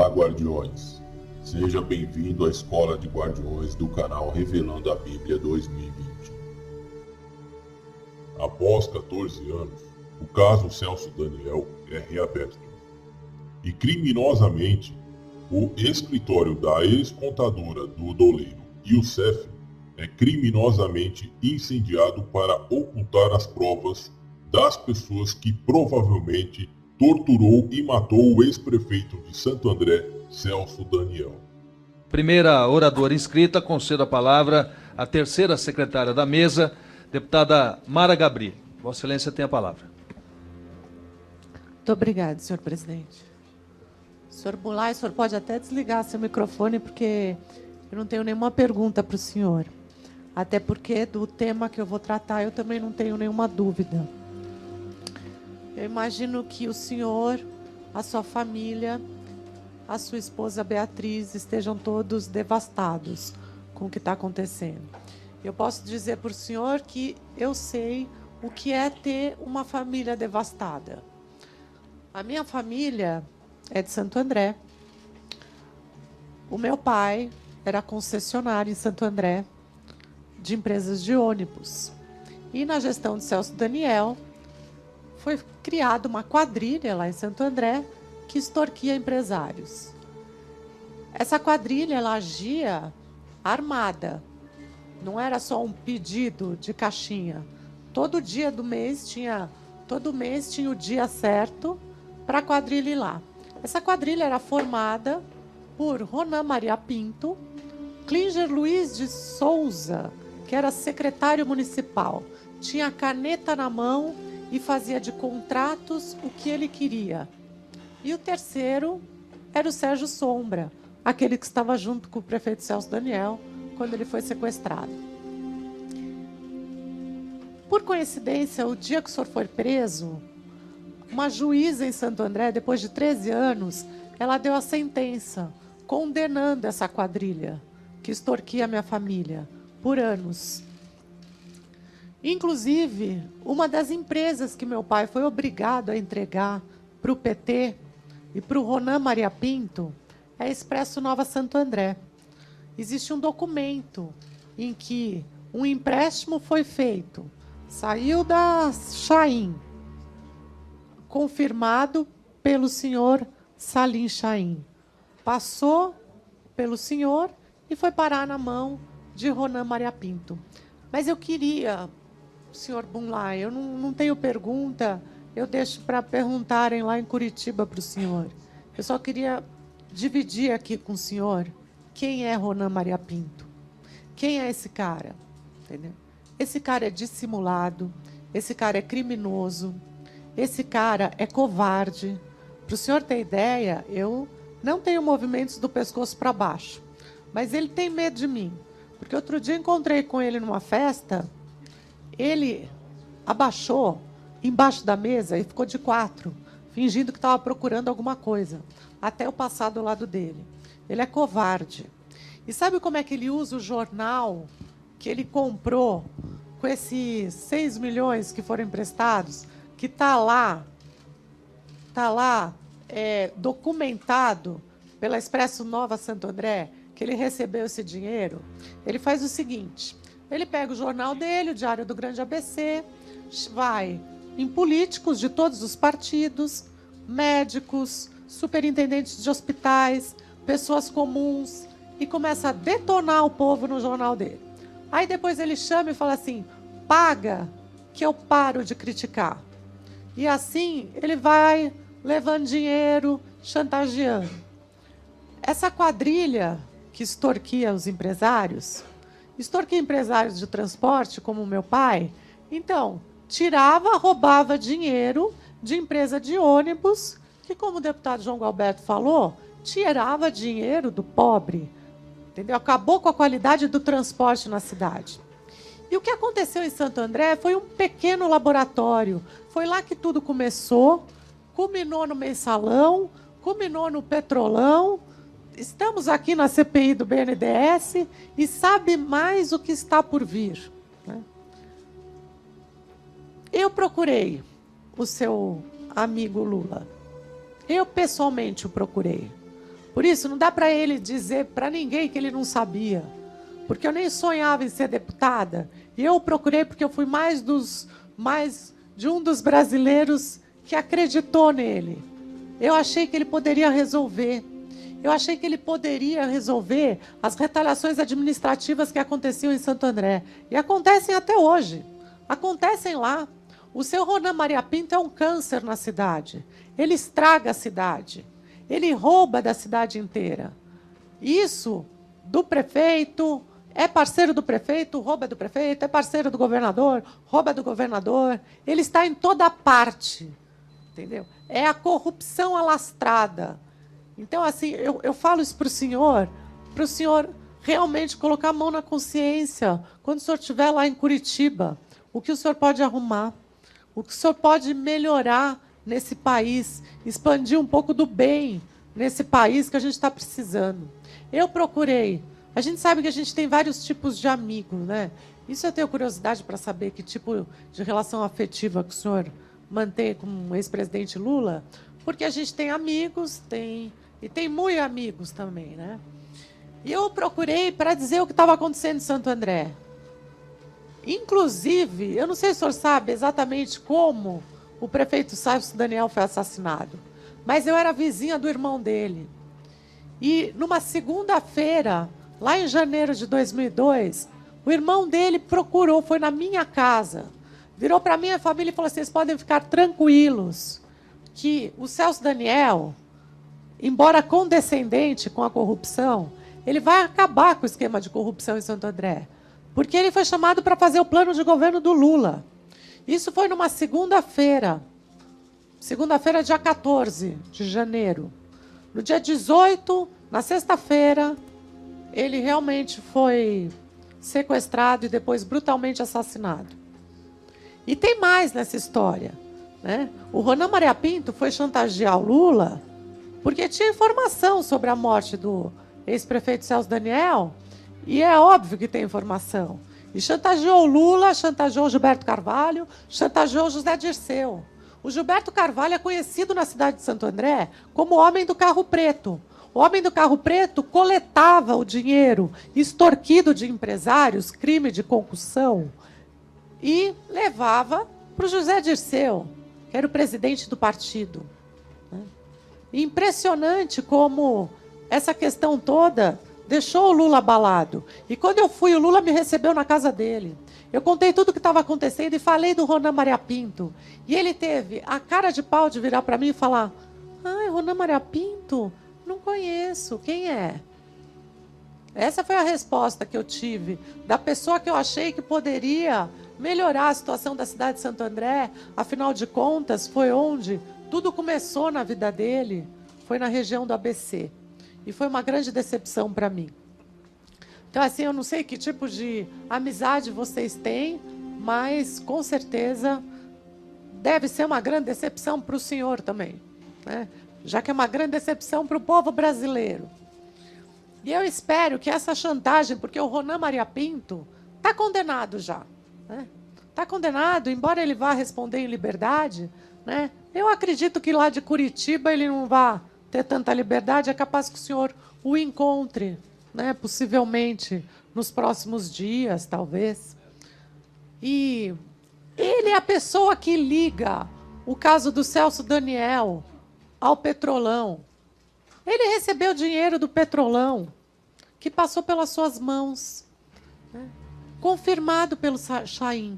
Olá, guardiões. Seja bem-vindo à Escola de Guardiões do canal Revelando a Bíblia 2020. Após 14 anos, o caso Celso Daniel é reaberto. E criminosamente, o escritório da ex-contadora do doleiro Youssef é criminosamente incendiado para ocultar as provas das pessoas que provavelmente torturou e matou o ex-prefeito de Santo André, Celso Daniel. Primeira oradora inscrita, concedo a palavra à terceira secretária da mesa, deputada Mara Gabri. Vossa Excelência tem a palavra. Muito obrigada, senhor presidente. Senhor Bulay, o senhor pode até desligar seu microfone, porque eu não tenho nenhuma pergunta para o senhor. Até porque do tema que eu vou tratar eu também não tenho nenhuma dúvida. Eu imagino que o senhor, a sua família, a sua esposa Beatriz estejam todos devastados com o que está acontecendo. Eu posso dizer para o senhor que eu sei o que é ter uma família devastada. A minha família é de Santo André. O meu pai era concessionário em Santo André de empresas de ônibus. E na gestão de Celso Daniel, foi criada uma quadrilha lá em Santo André que extorquia empresários. Essa quadrilha ela agia armada. Não era só um pedido de caixinha. Todo mês tinha o dia certo para a quadrilha ir lá. Essa quadrilha era formada por Ronan Maria Pinto, Klinger Luiz de Souza, que era secretário municipal, tinha caneta na mão e fazia de contratos o que ele queria. E o terceiro era o Sérgio Sombra, aquele que estava junto com o prefeito Celso Daniel quando ele foi sequestrado. Por coincidência, o dia que o senhor foi preso, uma juíza em Santo André, depois de 13 anos, ela deu a sentença condenando essa quadrilha que extorquia a minha família por anos. Inclusive, uma das empresas que meu pai foi obrigado a entregar para o PT e para o Ronan Maria Pinto é a Expresso Nova Santo André. Existe um documento em que um empréstimo foi feito, saiu da Chaim, confirmado pelo senhor Salim Chaim, passou pelo senhor e foi parar na mão de Ronan Maria Pinto. Mas eu queria, senhor Bulay, eu não tenho pergunta, eu deixo para perguntarem lá em Curitiba para o senhor. Eu só queria dividir aqui com o senhor quem é Ronan Maria Pinto. Quem é esse cara? Entendeu? Esse cara é dissimulado, esse cara é criminoso, esse cara é covarde. Para o senhor ter ideia, eu não tenho movimentos do pescoço para baixo, mas ele tem medo de mim. Porque outro dia encontrei com ele numa festa, ele abaixou embaixo da mesa e ficou de quatro, fingindo que estava procurando alguma coisa, até eu passar do lado dele. Ele é covarde. E sabe como é que ele usa o jornal que ele comprou com esses 6 milhões que foram emprestados, que está lá documentado pela Expresso Nova Santo André, que ele recebeu esse dinheiro? Ele faz o seguinte: ele pega o jornal dele, o Diário do Grande ABC, vai em políticos de todos os partidos, médicos, superintendentes de hospitais, pessoas comuns, e começa a detonar o povo no jornal dele. Aí depois ele chama e fala assim: paga que eu paro de criticar. E assim ele vai levando dinheiro, chantageando. Essa quadrilha que extorquia os empresários, extorquia empresários de transporte, como o meu pai, então roubava dinheiro de empresa de ônibus, que, como o deputado João Galberto falou, tirava dinheiro do pobre, entendeu? Acabou com a qualidade do transporte na cidade. E o que aconteceu em Santo André foi um pequeno laboratório. Foi lá que tudo começou, culminou no Mensalão, culminou no Petrolão. Estamos aqui na CPI do BNDES e sabe mais o que está por vir, né? Eu procurei o seu amigo Lula. Eu pessoalmente o procurei. Por isso, não dá para ele dizer para ninguém que ele não sabia. Porque eu nem sonhava em ser deputada. E eu procurei porque eu fui mais de um dos brasileiros que acreditou nele. Eu achei que ele poderia resolver. Eu achei que ele poderia resolver as retaliações administrativas que aconteciam em Santo André. E acontecem até hoje. Acontecem lá. O seu Ronan Maria Pinto é um câncer na cidade. Ele estraga a cidade. Ele rouba da cidade inteira. Isso do prefeito, é parceiro do prefeito, rouba do prefeito, é parceiro do governador, rouba do governador. Ele está em toda parte. Entendeu? É a corrupção alastrada. Então, assim, eu falo isso para o senhor realmente colocar a mão na consciência quando o senhor estiver lá em Curitiba. O que o senhor pode arrumar? O que o senhor pode melhorar nesse país? Expandir um pouco do bem nesse país que a gente está precisando. Eu procurei. A gente sabe que a gente tem vários tipos de amigos, né? Isso eu tenho curiosidade para saber que tipo de relação afetiva que o senhor mantém com o ex-presidente Lula, porque a gente tem amigos, tem muito amigos também, né? E eu procurei para dizer o que estava acontecendo em Santo André. Inclusive, eu não sei se o senhor sabe exatamente como o prefeito Celso Daniel foi assassinado, mas eu era vizinha do irmão dele. E numa segunda-feira, lá em janeiro de 2002, o irmão dele procurou, foi na minha casa, virou para a minha família e falou assim: vocês podem ficar tranquilos que o Celso Daniel, embora condescendente com a corrupção, ele vai acabar com o esquema de corrupção em Santo André. Porque ele foi chamado para fazer o plano de governo do Lula. Isso foi numa segunda-feira, dia 14 de janeiro. No dia 18, na sexta-feira, ele realmente foi sequestrado e depois brutalmente assassinado. E tem mais nessa história, né? O Ronan Maria Pinto foi chantagear o Lula porque tinha informação sobre a morte do ex-prefeito Celso Daniel, e é óbvio que tem informação. E chantageou o Lula, chantageou o Gilberto Carvalho, chantageou o José Dirceu. O Gilberto Carvalho é conhecido na cidade de Santo André como o homem do carro preto. O homem do carro preto coletava o dinheiro extorquido de empresários, crime de concussão, e levava para o José Dirceu, que era o presidente do partido. Impressionante como essa questão toda deixou o Lula abalado. E quando eu fui, o Lula me recebeu na casa dele. Eu contei tudo o que estava acontecendo e falei do Ronan Maria Pinto. E ele teve a cara de pau de virar para mim e falar: ai, Ronan Maria Pinto? Não conheço. Quem é? Essa foi a resposta que eu tive da pessoa que eu achei que poderia melhorar a situação da cidade de Santo André. Afinal de contas, foi onde tudo começou na vida dele. Foi na região do ABC. E foi uma grande decepção para mim. Então, assim, eu não sei que tipo de amizade vocês têm, mas, com certeza, deve ser uma grande decepção para o senhor também, né? Já que é uma grande decepção para o povo brasileiro. E eu espero que essa chantagem, porque o Ronan Maria Pinto está condenado já, né? Está condenado, embora ele vá responder em liberdade, né? Eu acredito que lá de Curitiba ele não vá ter tanta liberdade, é capaz que o senhor o encontre, né, possivelmente nos próximos dias, talvez. E ele é a pessoa que liga o caso do Celso Daniel ao Petrolão. Ele recebeu dinheiro do Petrolão, que passou pelas suas mãos, né, confirmado pelo Chaim.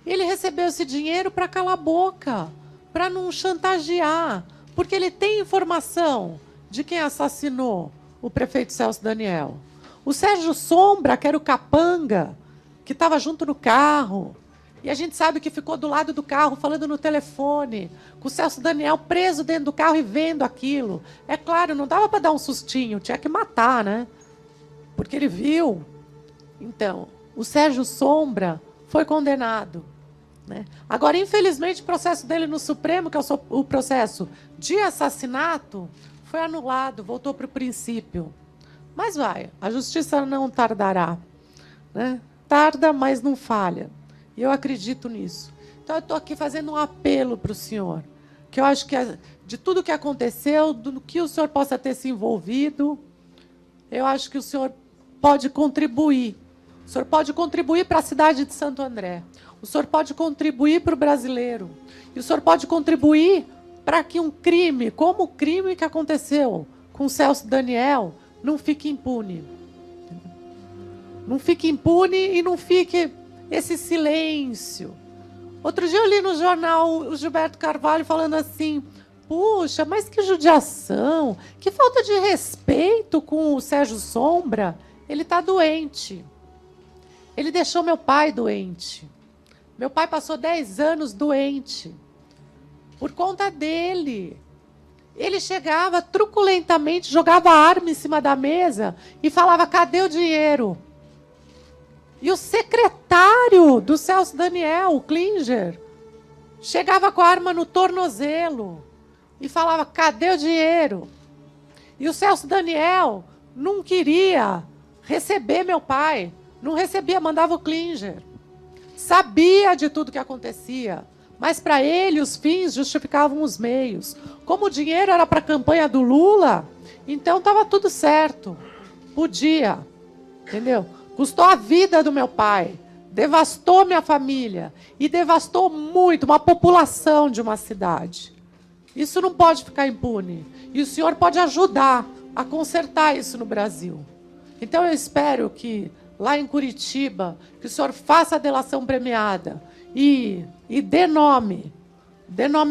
Ele recebeu esse dinheiro para calar a boca, para não chantagear, porque ele tem informação de quem assassinou o prefeito Celso Daniel. O Sérgio Sombra, que era o capanga, que estava junto no carro, e a gente sabe que ficou do lado do carro falando no telefone, com o Celso Daniel preso dentro do carro e vendo aquilo. É claro, não dava para dar um sustinho, tinha que matar, né? Porque ele viu. Então, o Sérgio Sombra foi condenado, né? Agora, infelizmente, o processo dele no Supremo, que é o processo de assassinato, foi anulado, voltou para o princípio. Mas vai, a justiça não tardará, né? Tarda, mas não falha. E eu acredito nisso. Então, eu estou aqui fazendo um apelo para o senhor. que eu acho que de tudo que aconteceu, do que o senhor possa ter se envolvido, eu acho que o senhor pode contribuir. O senhor pode contribuir para a cidade de Santo André. O senhor pode contribuir para o brasileiro. E o senhor pode contribuir para que um crime, como o crime que aconteceu com o Celso Daniel, não fique impune. Não fique impune e não fique esse silêncio. Outro dia eu li no jornal o Gilberto Carvalho falando assim: puxa, mas que judiação, que falta de respeito com o Sérgio Sombra. Ele está doente. Ele deixou meu pai doente. Meu pai passou 10 anos doente. Por conta dele. Ele chegava truculentamente, jogava a arma em cima da mesa e falava: cadê o dinheiro? E o secretário do Celso Daniel, o Klinger, chegava com a arma no tornozelo e falava: cadê o dinheiro? E o Celso Daniel não queria receber meu pai. Não recebia, mandava o Klinger. Sabia de tudo que acontecia. Mas para ele os fins justificavam os meios. Como o dinheiro era para a campanha do Lula, então estava tudo certo. Podia. Entendeu? Custou a vida do meu pai. Devastou minha família. E devastou muito uma população de uma cidade. Isso não pode ficar impune. E o senhor pode ajudar a consertar isso no Brasil. Então eu espero que lá em Curitiba, que o senhor faça a delação premiada e dê nome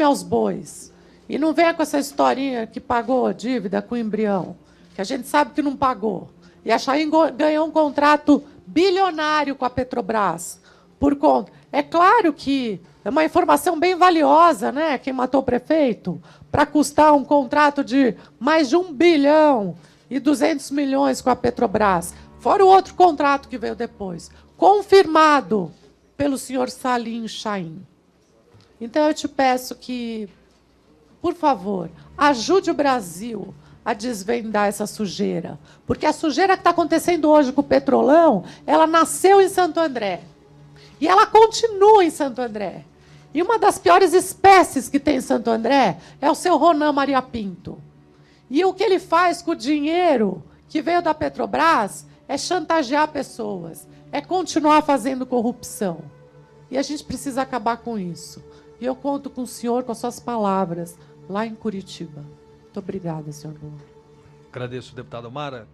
aos bois. E não venha com essa historinha que pagou dívida com o embrião, que a gente sabe que não pagou. E a Chain ganhou um contrato bilionário com a Petrobras. Por conta. É claro que é uma informação bem valiosa, né? Quem matou o prefeito, para custar um contrato de mais de 1 bilhão e 200 milhões com a Petrobras. Fora o outro contrato que veio depois, confirmado pelo senhor Salim Chain. Então eu te peço que, por favor, ajude o Brasil a desvendar essa sujeira. Porque a sujeira que está acontecendo hoje com o Petrolão, ela nasceu em Santo André. E ela continua em Santo André. E uma das piores espécies que tem em Santo André é o seu Ronan Maria Pinto. E o que ele faz com o dinheiro que veio da Petrobras é chantagear pessoas, é continuar fazendo corrupção. E a gente precisa acabar com isso. E eu conto com o senhor, com as suas palavras, lá em Curitiba. Muito obrigada, senhor Lula. Agradeço, deputada Mara.